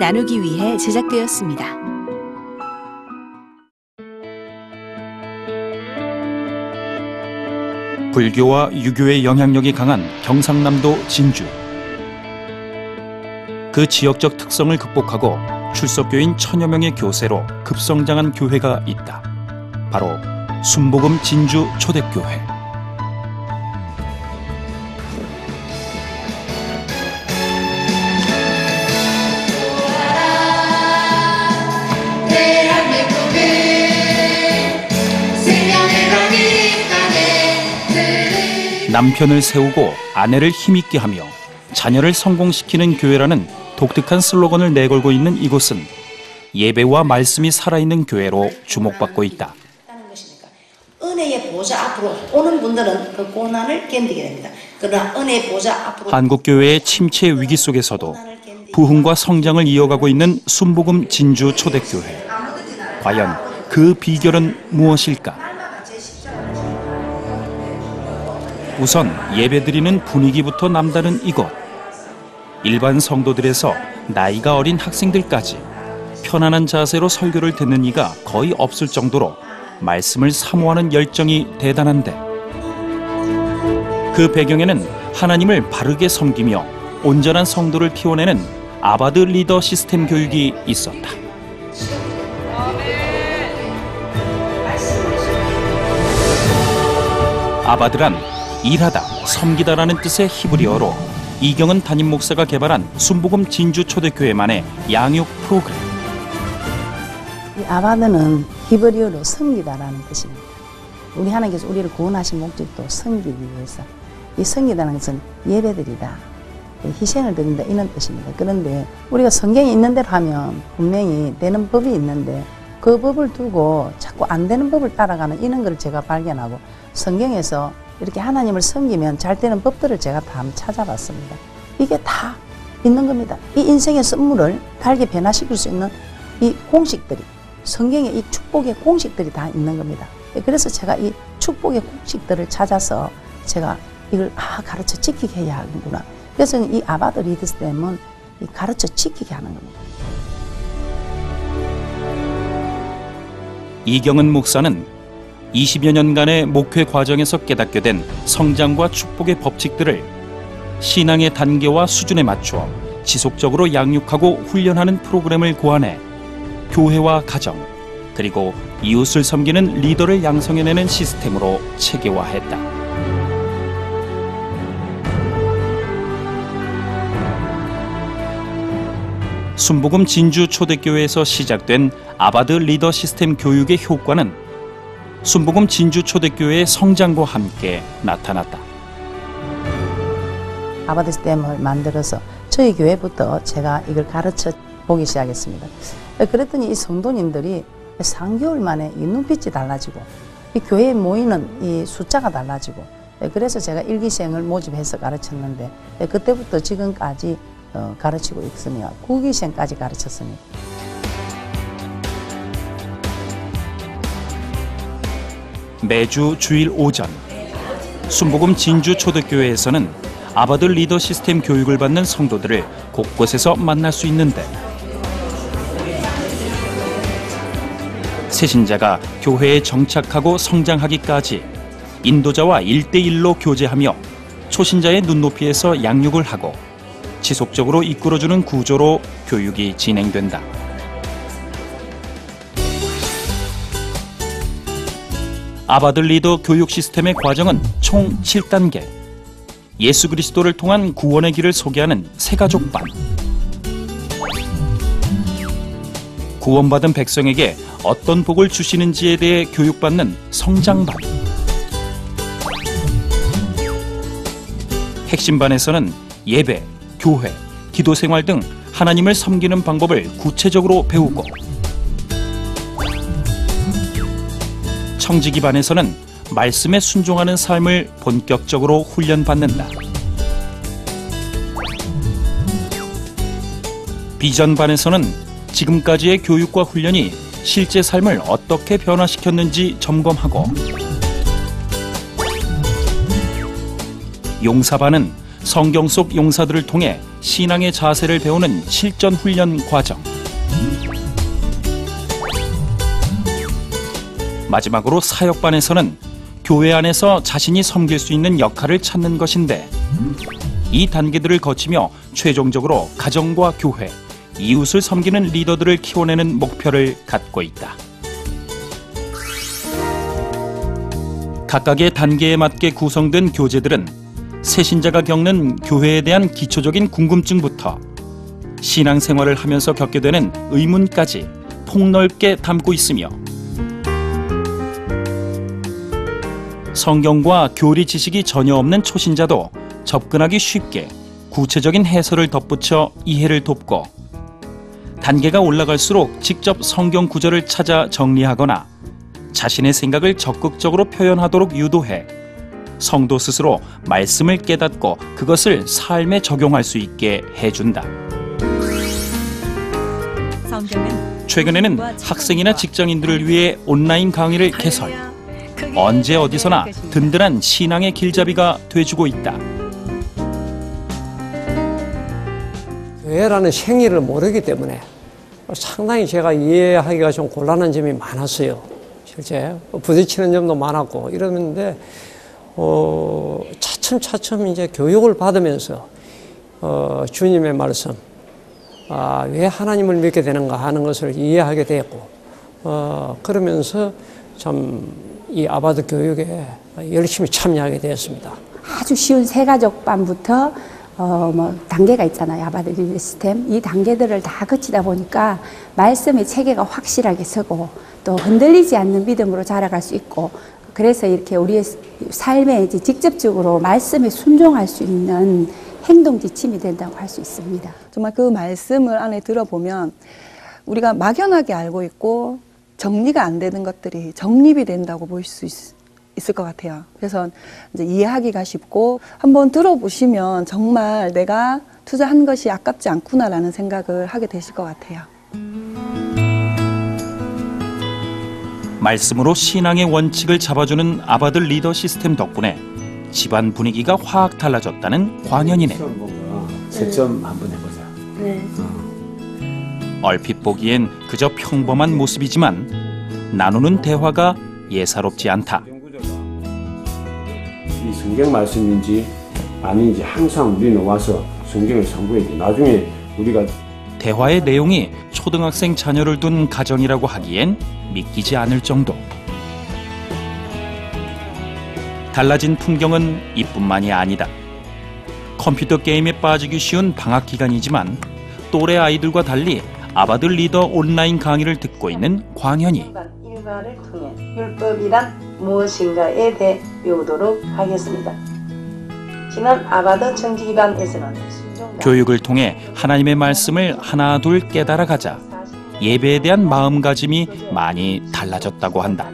나누기 위해 제작되었습니다. 불교와 유교의 영향력이 강한 경상남도 진주. 그 지역적 특성을 극복하고 출석교인 1000여 명의 교세로 급성장한 교회가 있다. 바로 순복음 진주 초대교회. 남편을 세우고 아내를 힘있게 하며 자녀를 성공시키는 교회라는 독특한 슬로건을 내걸고 있는 이곳은 예배와 말씀이 살아있는 교회로 주목받고 있다. 은혜의 보좌 앞으로 오는 분들은 그 고난을 견디게 됩니다. 그러나 은혜의 보좌 앞으로 한국교회의 침체 위기 속에서도 부흥과 성장을 이어가고 있는 순복음 진주 초대교회. 과연 그 비결은 무엇일까? 우선 예배드리는 분위기부터 남다른 이곳. 일반 성도들에서 나이가 어린 학생들까지 편안한 자세로 설교를 듣는 이가 거의 없을 정도로 말씀을 사모하는 열정이 대단한데, 그 배경에는 하나님을 바르게 섬기며 온전한 성도를 키워내는 아바드 리더 시스템 교육이 있었다. 아바드란 일하다, 섬기다라는 뜻의 히브리어로 이경은 담임 목사가 개발한 순복음 진주 초대교회만의 양육 프로그램. 이 아바드는 히브리어로 섬기다라는 뜻입니다. 우리 하나님께서 우리를 구원하신 목적도 섬기기 위해서, 이 섬기다는 것은 예배드리다, 희생을 드린다 이런 뜻입니다. 그런데 우리가 성경에 있는 대로 하면 분명히 되는 법이 있는데 그 법을 두고 자꾸 안 되는 법을 따라가는 이런 걸 제가 발견하고, 성경에서 이렇게 하나님을 섬기면 잘 되는 법들을 제가 다 찾아봤습니다. 이게 다 있는 겁니다. 이 인생의 선물을 달게 변화시킬 수 있는 이 공식들이, 성경의 이 축복의 공식들이 다 있는 겁니다. 그래서 제가 이 축복의 공식들을 찾아서 제가 이걸 가르쳐 지키게 해야 하는구나. 그래서 이 아바드 리더스템은 가르쳐 지키게 하는 겁니다. 이경은 목사는 20여 년간의 목회 과정에서 깨닫게 된 성장과 축복의 법칙들을 신앙의 단계와 수준에 맞추어 지속적으로 양육하고 훈련하는 프로그램을 고안해 교회와 가정, 그리고 이웃을 섬기는 리더를 양성해내는 시스템으로 체계화했다. 순복음 진주 초대교회에서 시작된 아바드 리더 시스템 교육의 효과는 순복음 진주 초대교회의 성장과 함께 나타났다. 아바드 시스템을 만들어서 저희 교회부터 제가 이걸 가르쳐 보기 시작했습니다. 그랬더니 이 성도님들이 3개월 만에 이 눈빛이 달라지고, 이 교회에 모이는 이 숫자가 달라지고, 그래서 제가 일기생을 모집해서 가르쳤는데 그때부터 지금까지 가르치고 있으며 9기생까지 가르쳤습니다. 매주 주일 오전 순복음 진주 초대교회에서는 아바드 리더 시스템 교육을 받는 성도들을 곳곳에서 만날 수 있는데, 새신자가 교회에 정착하고 성장하기까지 인도자와 1대1로 교제하며 초신자의 눈높이에서 양육을 하고 지속적으로 이끌어주는 구조로 교육이 진행된다. 아바드 리더 교육 시스템의 과정은 총 7단계. 예수 그리스도를 통한 구원의 길을 소개하는 새가족반. 구원받은 백성에게 어떤 복을 주시는지에 대해 교육받는 성장반. 핵심반에서는 예배, 교회, 기도생활 등 하나님을 섬기는 방법을 구체적으로 배우고, 청지기반에서는 말씀에 순종하는 삶을 본격적으로 훈련받는다. 비전반에서는 지금까지의 교육과 훈련이 실제 삶을 어떻게 변화시켰는지 점검하고, 용사반은 성경 속 용사들을 통해 신앙의 자세를 배우는 실전 훈련 과정. 마지막으로 사역반에서는 교회 안에서 자신이 섬길 수 있는 역할을 찾는 것인데, 이 단계들을 거치며 최종적으로 가정과 교회, 이웃을 섬기는 리더들을 키워내는 목표를 갖고 있다. 각각의 단계에 맞게 구성된 교재들은 새신자가 겪는 교회에 대한 기초적인 궁금증부터 신앙생활을 하면서 겪게 되는 의문까지 폭넓게 담고 있으며, 성경과 교리 지식이 전혀 없는 초신자도 접근하기 쉽게 구체적인 해설을 덧붙여 이해를 돕고, 단계가 올라갈수록 직접 성경 구절을 찾아 정리하거나 자신의 생각을 적극적으로 표현하도록 유도해 성도 스스로 말씀을 깨닫고 그것을 삶에 적용할 수 있게 해준다. 최근에는 학생이나 직장인들을 위해 온라인 강의를 개설. 언제 어디서나 든든한 신앙의 길잡이가 돼주고 있다. 교회라는 생리를 모르기 때문에 상당히 제가 이해하기가 좀 곤란한 점이 많았어요. 실제 부딪히는 점도 많았고 이러는데 차츰 이제 교육을 받으면서 주님의 말씀, 왜 하나님을 믿게 되는가 하는 것을 이해하게 되었고, 그러면서 참 이 아바드 교육에 열심히 참여하게 되었습니다. 아주 쉬운 새가족반부터 단계가 있잖아요. 아바드 리더 시스템. 이 단계들을 다 거치다 보니까 말씀의 체계가 확실하게 서고 또 흔들리지 않는 믿음으로 자라갈 수 있고, 그래서 이렇게 우리의 삶에 이제 직접적으로 말씀에 순종할 수 있는 행동 지침이 된다고 할 수 있습니다. 정말 그 말씀을 안에 들어보면 우리가 막연하게 알고 있고 정리가 안 되는 것들이 정립이 된다고 볼 수 있을 것 같아요. 그래서 이제 이해하기가 쉽고, 한번 들어보시면 정말 내가 투자한 것이 아깝지 않구나라는 생각을 하게 되실 것 같아요. 말씀으로 신앙의 원칙을 잡아주는 아바드 리더 시스템 덕분에 집안 분위기가 확 달라졌다는 광현이네. 채점 한번 해보자. 네. 얼핏 보기엔 그저 평범한 모습이지만 나누는 대화가 예사롭지 않다. 이 성경 말씀인지 아닌지 항상 우리는 와서 성경을 참고해야 돼. 나중에 우리가 대화의 내용이 초등학생 자녀를 둔 가정이라고 하기엔 믿기지 않을 정도. 달라진 풍경은 이뿐만이 아니다. 컴퓨터 게임에 빠지기 쉬운 방학 기간이지만 또래 아이들과 달리 아바드 리더 온라인 강의를 듣고 있는 광현이. 일과를 통해 율법이란 무엇인가에 대해 배우도록 하겠습니다. 지난 아바드 정지 기반에서는 교육을 통해 하나님의 말씀을 하나 둘 깨달아가자 예배에 대한 마음가짐이 많이 달라졌다고 한다.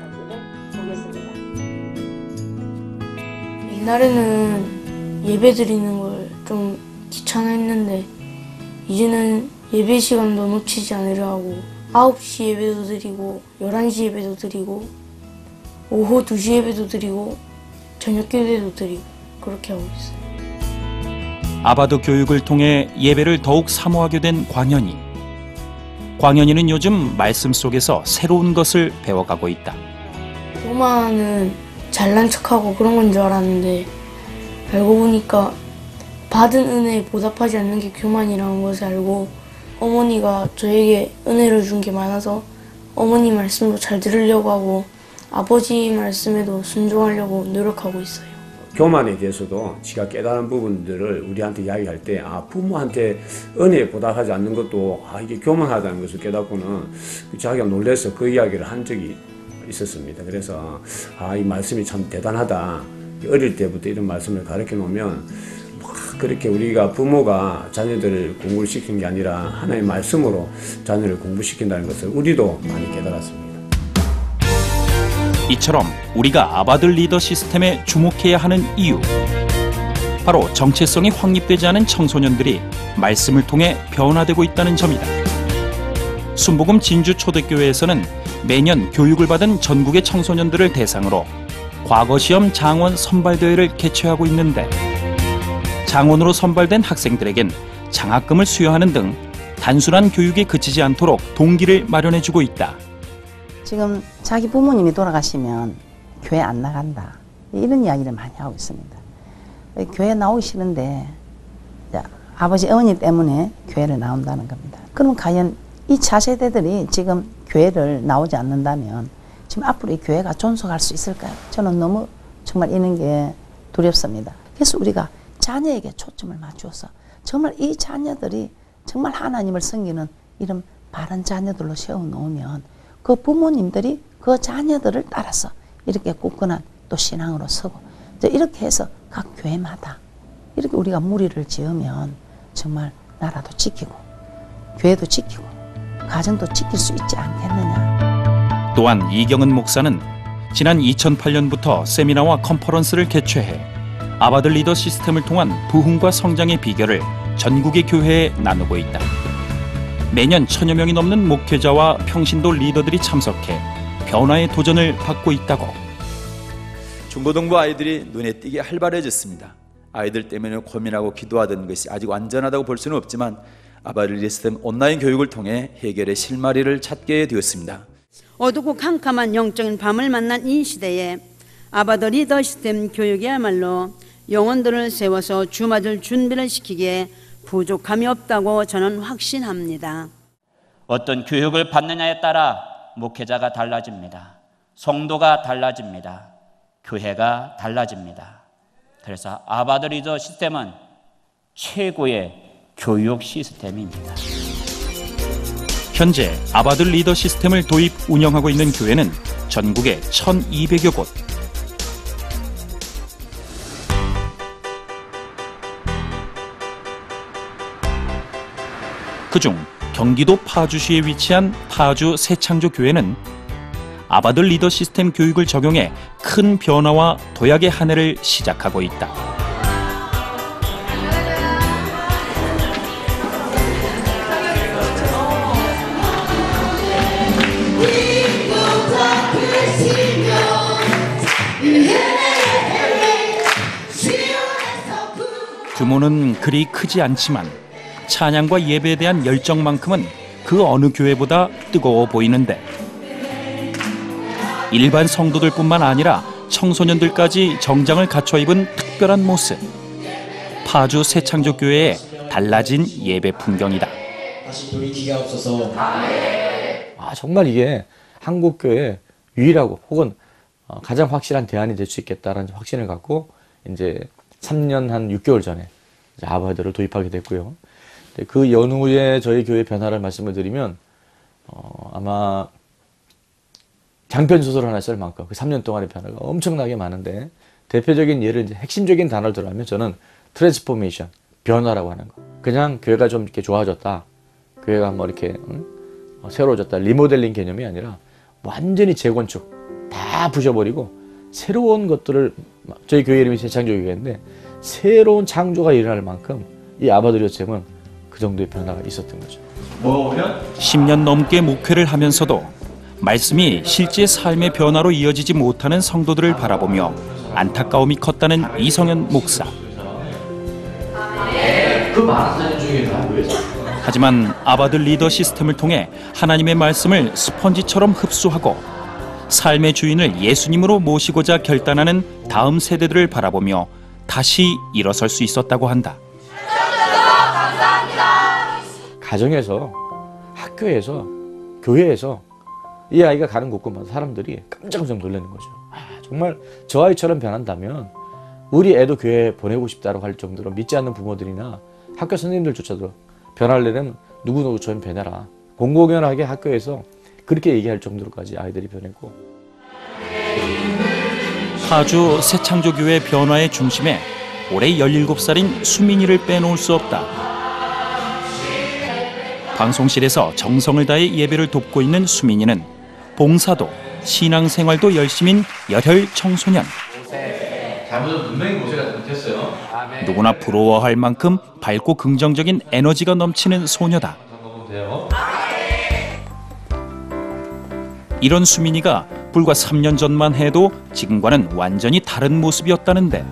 옛날에는 예배 드리는 걸 좀 귀찮아했는데 이제는 예배 시간도 놓치지 않으려 하고 9시 예배도 드리고 11시 예배도 드리고 오후 2시 예배도 드리고 저녁 예배도 드리고 그렇게 하고 있어요. 아바드 교육을 통해 예배를 더욱 사모하게 된 광현이. 광현이는 요즘 말씀 속에서 새로운 것을 배워가고 있다. 교만은 잘난 척하고 그런 건 줄 알았는데 알고 보니까 받은 은혜에 보답하지 않는 게 교만이라는 것을 알고, 어머니가 저에게 은혜를 준 게 많아서 어머니 말씀도 잘 들으려고 하고 아버지 말씀에도 순종하려고 노력하고 있어요. 교만에 대해서도 지가 깨달은 부분들을 우리한테 이야기할 때 부모한테 은혜에 보답하지 않는 것도 이게 교만하다는 것을 깨닫고는 자기가 놀라서 그 이야기를 한 적이 있었습니다. 그래서 이 말씀이 참 대단하다. 어릴 때부터 이런 말씀을 가르쳐 놓으면 그렇게 우리가 부모가 자녀들을 공부를 시키는 게 아니라 하나의 말씀으로 자녀를 공부시킨다는 것을 우리도 많이 깨달았습니다. 이처럼 우리가 아바드 리더 시스템에 주목해야 하는 이유, 바로 정체성이 확립되지 않은 청소년들이 말씀을 통해 변화되고 있다는 점이다. 순복음 진주초대교회에서는 매년 교육을 받은 전국의 청소년들을 대상으로 과거시험 장원 선발대회를 개최하고 있는데, 장원으로 선발된 학생들에겐 장학금을 수여하는 등 단순한 교육에 그치지 않도록 동기를 마련해주고 있다. 지금 자기 부모님이 돌아가시면 교회 안 나간다, 이런 이야기를 많이 하고 있습니다. 교회 나오기 싫은데 아버지 어머니 때문에 교회를 나온다는 겁니다. 그럼 과연 이 차세대들이 지금 교회를 나오지 않는다면 지금 앞으로 이 교회가 존속할 수 있을까요? 저는 너무 정말 이런 게 두렵습니다. 그래서 우리가 자녀에게 초점을 맞추어서 정말 이 자녀들이 정말 하나님을 섬기는 이런 바른 자녀들로 세워놓으면 그 부모님들이 그 자녀들을 따라서 이렇게 굳건한 또 신앙으로 서고, 이렇게 해서 각 교회마다 이렇게 우리가 무리를 지으면 정말 나라도 지키고 교회도 지키고 가정도 지킬 수 있지 않겠느냐. 또한 이경은 목사는 지난 2008년부터 세미나와 컨퍼런스를 개최해 아바들 리더 시스템을 통한 부흥과 성장의 비결을 전국의 교회에 나누고 있다. 매년 1000여 명이 넘는 목회자와 평신도 리더들이 참석해 변화의 도전을 받고 있다고. 중고등부 아이들이 눈에 띄게 활발해졌습니다. 아이들 때문에 고민하고 기도하던 것이 아직 완전하다고 볼 수는 없지만 아바들 리더 시스템 온라인 교육을 통해 해결의 실마리를 찾게 되었습니다. 어둡고 캄캄한 영적인 밤을 만난 이 시대에 아바들 리더 시스템 교육이야말로 영혼들을 세워서 주맞을 준비를 시키기에 부족함이 없다고 저는 확신합니다. 어떤 교육을 받느냐에 따라 목회자가 달라집니다. 성도가 달라집니다. 교회가 달라집니다. 그래서 아바들 리더 시스템은 최고의 교육 시스템입니다. 현재 아바들 리더 시스템을 도입 운영하고 있는 교회는 전국에 1200여 곳. 그중 경기도 파주시에 위치한 파주 새창조교회는 아바들 리더 시스템 교육을 적용해 큰 변화와 도약의 한 해를 시작하고 있다. 규모는 그리 크지 않지만 찬양과 예배에 대한 열정만큼은 그 어느 교회보다 뜨거워 보이는데, 일반 성도들뿐만 아니라 청소년들까지 정장을 갖춰 입은 특별한 모습. 파주 새창조교회의 달라진 예배 풍경이다. 다시 돌이 기가 없어서 정말 이게 한국교회 유일하고 혹은 가장 확실한 대안이 될 수 있겠다라는 확신을 갖고 이제 3년 한 6개월 전에 이제 아바들을 도입하게 됐고요. 그 연후에 저희 교회 변화를 말씀을 드리면 아마 장편 소설 하나 쓸 만큼 그 3년 동안의 변화가 엄청나게 많은데, 대표적인 예를 이제 핵심적인 단어를 들어가면 저는 트랜스포메이션, 변화라고 하는 거. 그냥 교회가 좀 이렇게 좋아졌다, 교회가 뭐 이렇게 새로워졌다, 리모델링 개념이 아니라 완전히 재건축 다 부셔버리고 새로운 것들을, 저희 교회 이름이 새창조교회인데 새로운 창조가 일어날 만큼 이 아바들 시스템은 그 정도의 변화가 있었던 거죠. 10년 넘게 목회를 하면서도 말씀이 실제 삶의 변화로 이어지지 못하는 성도들을 바라보며 안타까움이 컸다는 이성현 목사. 하지만 아바들 리더 시스템을 통해 하나님의 말씀을 스펀지처럼 흡수하고 삶의 주인을 예수님으로 모시고자 결단하는 다음 세대들을 바라보며 다시 일어설 수 있었다고 한다. 가정에서, 학교에서, 교회에서 이 아이가 가는 곳곳마다 사람들이 깜짝깜짝 놀라는 거죠. 정말 저 아이처럼 변한다면 우리 애도 교회에 보내고 싶다고 할 정도로 믿지 않는 부모들이나 학교 선생님들조차도 변하려면 누구누구처럼 변해라. 공공연하게 학교에서 그렇게 얘기할 정도로까지 아이들이 변했고. 파주 새창조교회 변화의 중심에 올해 17살인 수민이를 빼놓을 수 없다. 방송실에서 정성을 다해 예배를 돕고 있는 수민이는 봉사도, 신앙생활도 열심인 열혈 청소년. 잘못은 분명히 모세가 잘못했어요. 누구나 부러워할 만큼 밝고 긍정적인 에너지가 넘치는 소녀다. 이런 수민이가 불과 3년 전만 해도 지금과는 완전히 다른 모습이었다는데,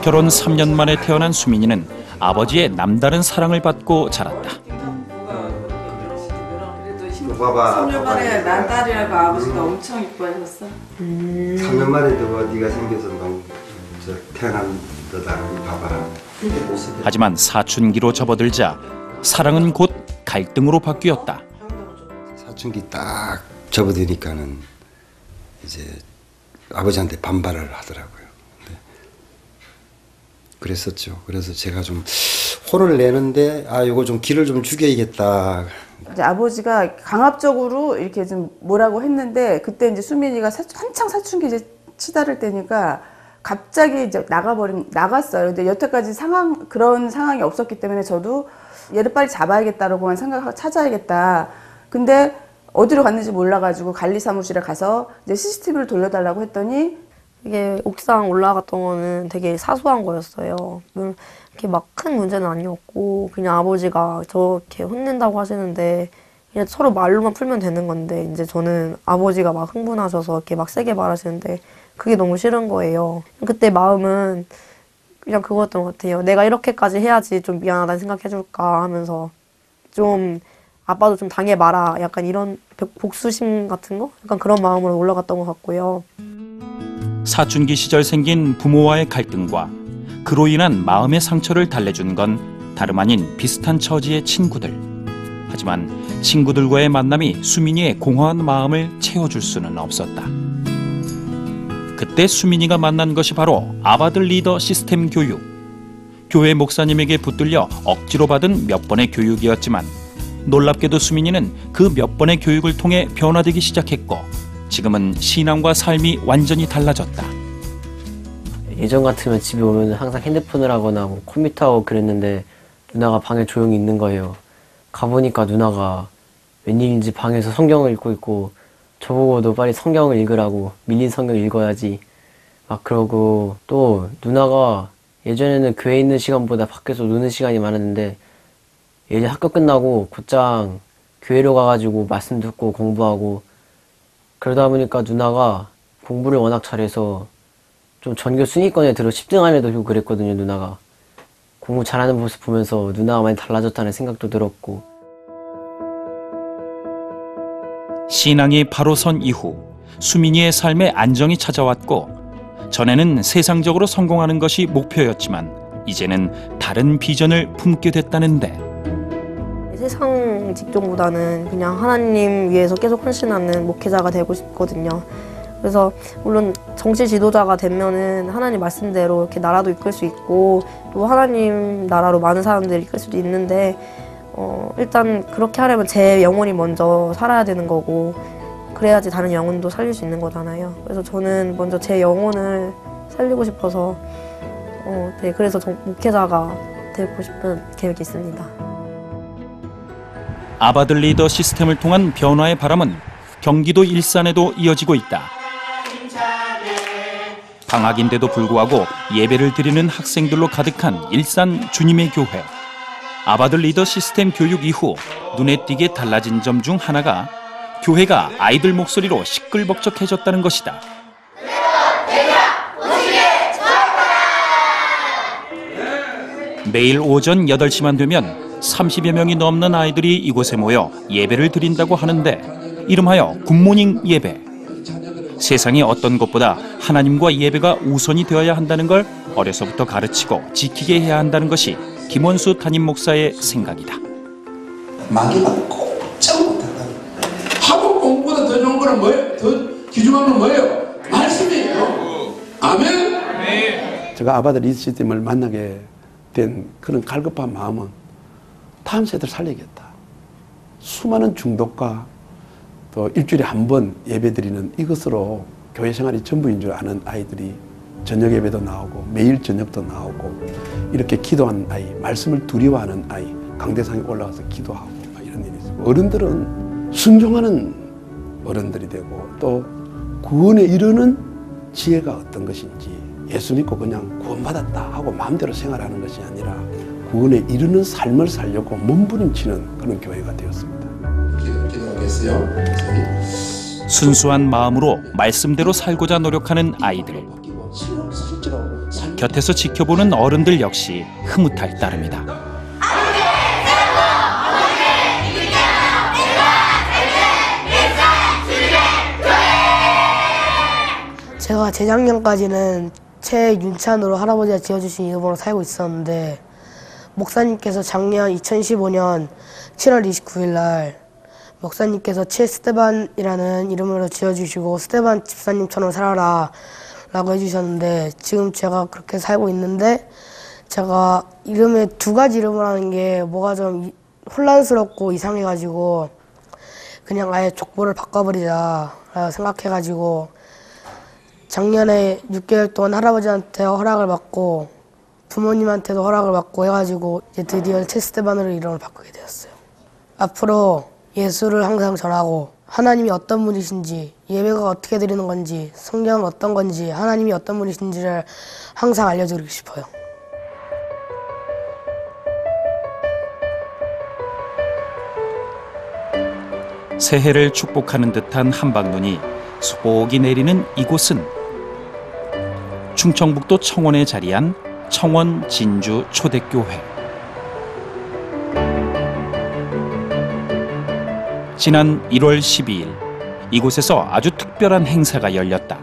결혼 3년 만에 태어난 수민이는 아버지의 남다른 사랑을 받고 자랐다. 3년 만에 난 딸이라고 아버지가 엄청 이뻐하셨어. 3년 만에 네가 생겨서 너무 태어난다. 봐봐. 하지만 사춘기로 접어들자 사랑은 곧 갈등으로 바뀌었다. 사춘기 딱 접어드니까는 이제 아버지한테 반발을 하더라고요. 그랬었죠. 그래서 제가 좀 혼을 내는데 이거 좀 길을 좀 죽여야겠다. 이제 아버지가 강압적으로 이렇게 좀 뭐라고 했는데 그때 이제 수민이가 한창 사춘기 이제 치달을 때니까 갑자기 이제 나갔어요. 근데 여태까지 그런 상황이 없었기 때문에 저도 얘를 빨리 잡아야겠다라고만 생각하고 찾아야겠다. 근데 어디로 갔는지 몰라가지고 관리사무실에 가서 이제 CCTV를 돌려달라고 했더니 이게 옥상 올라갔던 거는 되게 사소한 거였어요. 이렇게 막 큰 문제는 아니었고 그냥 아버지가 저렇게 혼낸다고 하시는데 그냥 서로 말로만 풀면 되는 건데 이제 저는 아버지가 막 흥분하셔서 이렇게 막 세게 말하시는데 그게 너무 싫은 거예요. 그때 마음은 그냥 그거였던 것 같아요. 내가 이렇게까지 해야지 좀 미안하다는 생각해줄까 하면서 좀 아빠도 좀 당해봐라 약간 이런 복수심 같은 거? 약간 그런 마음으로 올라갔던 것 같고요. 사춘기 시절 생긴 부모와의 갈등과 그로 인한 마음의 상처를 달래준 건 다름 아닌 비슷한 처지의 친구들. 하지만 친구들과의 만남이 수민이의 공허한 마음을 채워줄 수는 없었다. 그때 수민이가 만난 것이 바로 아바들 리더 시스템 교육. 교회 목사님에게 붙들려 억지로 받은 몇 번의 교육이었지만 놀랍게도 수민이는 그 몇 번의 교육을 통해 변화되기 시작했고 지금은 신앙과 삶이 완전히 달라졌다. 예전 같으면 집에 오면 항상 핸드폰을 하거나 뭐 컴퓨터하고 그랬는데 누나가 방에 조용히 있는 거예요. 가보니까 누나가 웬일인지 방에서 성경을 읽고 있고 저보고도 빨리 성경을 읽으라고 밀린 성경 읽어야지 막 그러고 또 누나가 예전에는 교회에 있는 시간보다 밖에서 노는 시간이 많았는데 예전 학교 끝나고 곧장 교회로 가가지고 말씀 듣고 공부하고 그러다 보니까 누나가 공부를 워낙 잘해서 좀 전교 순위권에 들어 10등 안에도 들고 그랬거든요. 누나가 공부 잘하는 모습 보면서 누나가 많이 달라졌다는 생각도 들었고 신앙이 바로 선 이후 수민이의 삶에 안정이 찾아왔고 전에는 세상적으로 성공하는 것이 목표였지만 이제는 다른 비전을 품게 됐다는데 세상 직종보다는 그냥 하나님 위해서 계속 헌신하는 목회자가 되고 싶거든요. 그래서 물론 정치 지도자가 되면은 하나님 말씀대로 이렇게 나라도 이끌 수 있고 또 하나님 나라로 많은 사람들을 이끌 수도 있는데 일단 그렇게 하려면 제 영혼이 먼저 살아야 되는 거고 그래야지 다른 영혼도 살릴 수 있는 거잖아요. 그래서 저는 먼저 제 영혼을 살리고 싶어서 네, 그래서 목회자가 되고 싶은 계획이 있습니다. 아바들 리더 시스템을 통한 변화의 바람은 경기도 일산에도 이어지고 있다. 방학인데도 불구하고 예배를 드리는 학생들로 가득한 일산 주님의 교회. 아바들 리더 시스템 교육 이후 눈에 띄게 달라진 점 중 하나가 교회가 아이들 목소리로 시끌벅적해졌다는 것이다. 매일 오전 8시만 되면 30여 명이 넘는 아이들이 이곳에 모여 예배를 드린다고 하는데 이름하여 굿모닝 예배. 세상이 어떤 것보다 하나님과 예배가 우선이 되어야 한다는 걸 어려서부터 가르치고 지키게 해야 한다는 것이 김원수 담임 목사의 생각이다. 마귀가 꼼짝 못한다. 학업 공부보다 더 좋은 거는 뭐예요? 더 귀중한 건 뭐예요? 말씀이에요. 아멘. 제가 아바들 리더 시스템을 만나게 된 그런 갈급한 마음은 다음 세대를 살리겠다. 수많은 중독과 또 일주일에 한 번 예배드리는 이것으로 교회 생활이 전부인 줄 아는 아이들이 저녁 예배도 나오고 매일 저녁도 나오고 이렇게 기도하는 아이, 말씀을 두려워하는 아이, 강대상에 올라가서 기도하고 이런 일이 있어요. 어른들은 순종하는 어른들이 되고 또 구원에 이르는 지혜가 어떤 것인지 예수 믿고 그냥 구원받았다 하고 마음대로 생활하는 것이 아니라 구원에 이르는 삶을 살려고 몸부림치는 그런 교회가 되었습니다. 순수한 마음으로 말씀대로 살고자 노력하는 아이들. 곁에서 지켜보는 어른들 역시 흐뭇할 따름이다. 제가 재작년까지는 최윤찬으로 할아버지가 지어주신 이름으로 살고 있었는데 목사님께서 작년 2015년 7월 29일 날 목사님께서 최스테반이라는 이름으로 지어주시고 스테반 집사님처럼 살아라 라고 해주셨는데 지금 제가 그렇게 살고 있는데 제가 이름에 두 가지 이름을 하는 게 뭐가 좀 혼란스럽고 이상해가지고 그냥 아예 족보를 바꿔버리자 생각해가지고 작년에 6개월 동안 할아버지한테 허락을 받고 부모님한테도 허락을 받고 해가지고 이제 드디어 최스테반으로 이름을 바꾸게 되었어요. 앞으로 예수를 항상 전하고 하나님이 어떤 분이신지, 예배가 어떻게 드리는 건지, 성경은 어떤 건지, 하나님이 어떤 분이신지를 항상 알려드리고 싶어요. 새해를 축복하는 듯한 한방눈이 소복이 내리는 이곳은 충청북도 청원에 자리한 청원 진주 초대교회. 지난 1월 12일 이곳에서 아주 특별한 행사가 열렸다.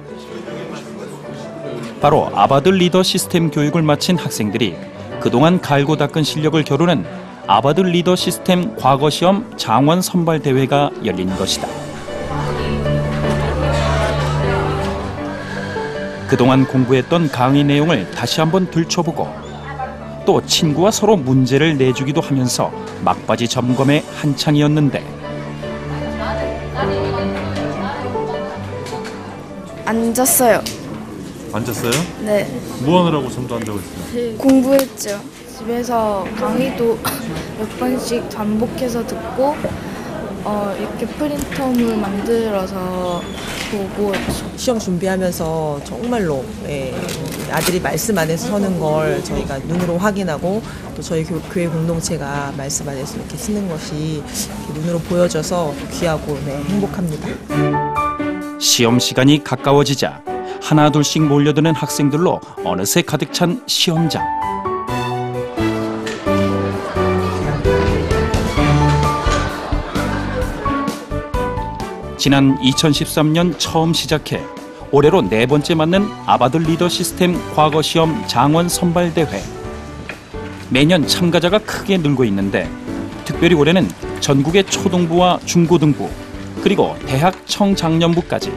바로 아바들 리더 시스템 교육을 마친 학생들이 그동안 갈고 닦은 실력을 겨루는 아바들 리더 시스템 과거시험 장원 선발 대회가 열린 것이다. 그동안 공부했던 강의 내용을 다시 한번 들춰보고 또 친구와 서로 문제를 내주기도 하면서 막바지 점검의 한창이었는데 앉았어요. 앉았어요? 네. 뭐 하느라고 손도 한다고 했어요? 공부했죠. 집에서 강의도 몇 번씩 반복해서 듣고 이렇게 프린터물 만들어서 보고 시험 준비하면서 정말로 아들이 말씀 안에서 서는 걸 저희가 눈으로 확인하고 또 저희 교회 공동체가 말씀 안에서 이렇게 쓰는 것이 이렇게 눈으로 보여져서 귀하고 행복합니다. 시험 시간이 가까워지자 하나둘씩 몰려드는 학생들로 어느새 가득 찬 시험장. 지난 2013년 처음 시작해 올해로 4번째 맞는 아바들 리더 시스템 과거시험 장원 선발대회. 매년 참가자가 크게 늘고 있는데 특별히 올해는 전국의 초등부와 중고등부 그리고 대학 청장년부까지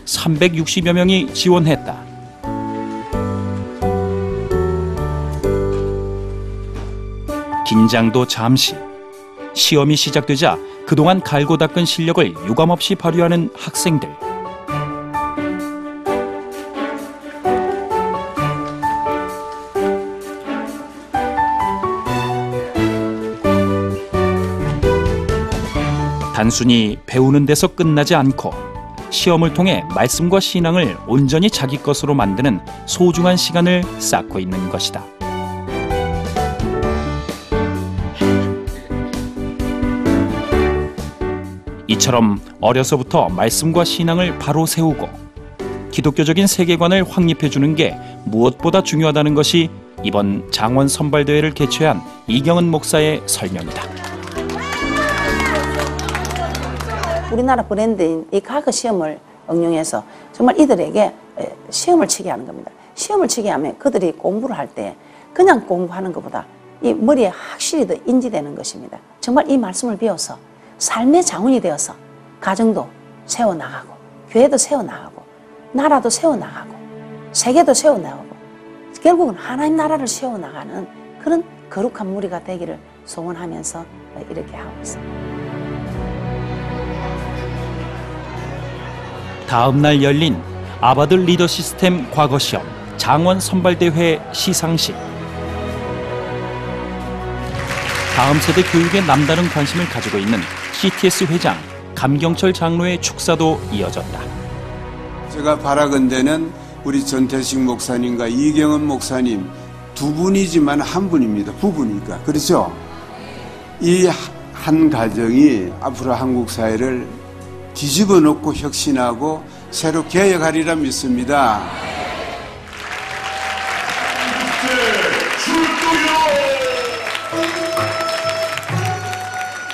360여 명이 지원했다. 긴장도 잠시. 시험이 시작되자 그동안 갈고 닦은 실력을 유감없이 발휘하는 학생들. 단순히 배우는 데서 끝나지 않고 시험을 통해 말씀과 신앙을 온전히 자기 것으로 만드는 소중한 시간을 쌓고 있는 것이다. 이처럼 어려서부터 말씀과 신앙을 바로 세우고 기독교적인 세계관을 확립해주는 게 무엇보다 중요하다는 것이 이번 장원 선발대회를 개최한 이경은 목사의 설명이다. 우리나라 브랜드인 이 과거 시험을 응용해서 정말 이들에게 시험을 치게 하는 겁니다. 시험을 치게 하면 그들이 공부를 할 때 그냥 공부하는 것보다 이 머리에 확실히 더 인지되는 것입니다. 정말 이 말씀을 배워서 삶의 자원이 되어서 가정도 세워나가고 교회도 세워나가고 나라도 세워나가고 세계도 세워나가고 결국은 하나님 나라를 세워나가는 그런 거룩한 무리가 되기를 소원하면서 이렇게 하고 있습니다. 다음 날 열린 아바들 리더 시스템 과거시험 장원 선발대회 시상식. 다음 세대 교육에 남다른 관심을 가지고 있는 CTS 회장 감경철 장로의 축사도 이어졌다. 제가 바라건대는 우리 전태식 목사님과 이경은 목사님 두 분이지만 한 분입니다. 부부니까. 그렇죠? 이 한 가정이 앞으로 한국 사회를 뒤집어 놓고 혁신하고 새로 개혁하리라 믿습니다.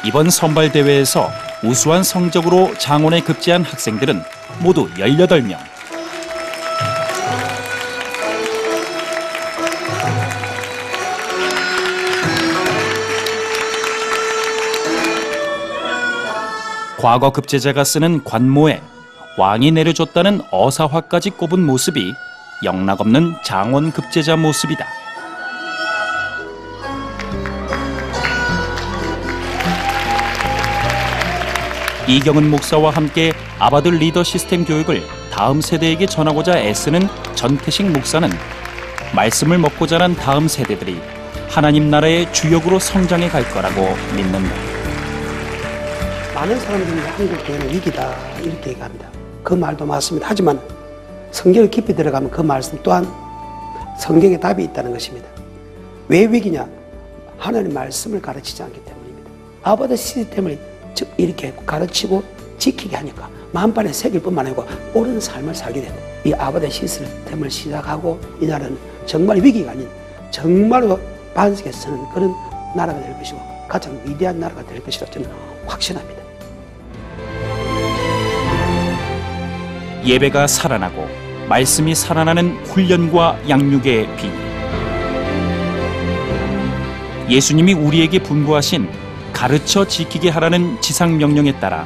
이번 선발 대회에서 우수한 성적으로 장원에 급제한 학생들은 모두 18명. 과거 급제자가 쓰는 관모에 왕이 내려줬다는 어사화까지 꼽은 모습이 영락없는 장원 급제자 모습이다. 이경은 목사와 함께 아바들 리더 시스템 교육을 다음 세대에게 전하고자 애쓰는 전태식 목사는 말씀을 먹고 자란 다음 세대들이 하나님 나라의 주역으로 성장해 갈 거라고 믿는다. 많은 사람들이 한국 교회는 위기다 이렇게 얘기합니다. 그 말도 맞습니다. 하지만 성경을 깊이 들어가면 그 말씀 또한 성경에 답이 있다는 것입니다. 왜 위기냐? 하나님 말씀을 가르치지 않기 때문입니다. 아바드 시스템을 이렇게 가르치고 지키게 하니까 만반의 새길 뿐만 아니고 옳은 삶을 살게 된다. 이 아바드 시스템을 시작하고 이 나라는 정말 위기가 아닌 정말로 반석에 서는 그런 나라가 될 것이고 가장 위대한 나라가 될 것이라고 저는 확신합니다. 예배가 살아나고 말씀이 살아나는 훈련과 양육의 비밀. 예수님이 우리에게 분부하신 가르쳐 지키게 하라는 지상명령에 따라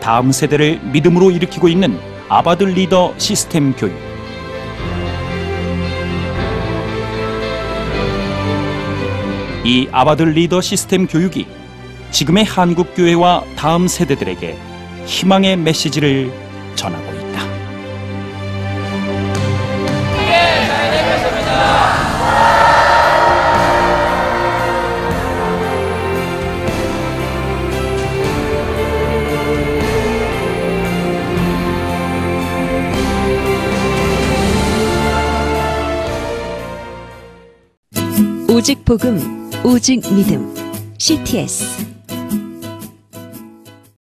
다음 세대를 믿음으로 일으키고 있는 아바들 리더 시스템 교육. 이 아바들 리더 시스템 교육이 지금의 한국 교회와 다음 세대들에게 희망의 메시지를 전하고 있다. 오직 복음, 오직 믿음, CTS.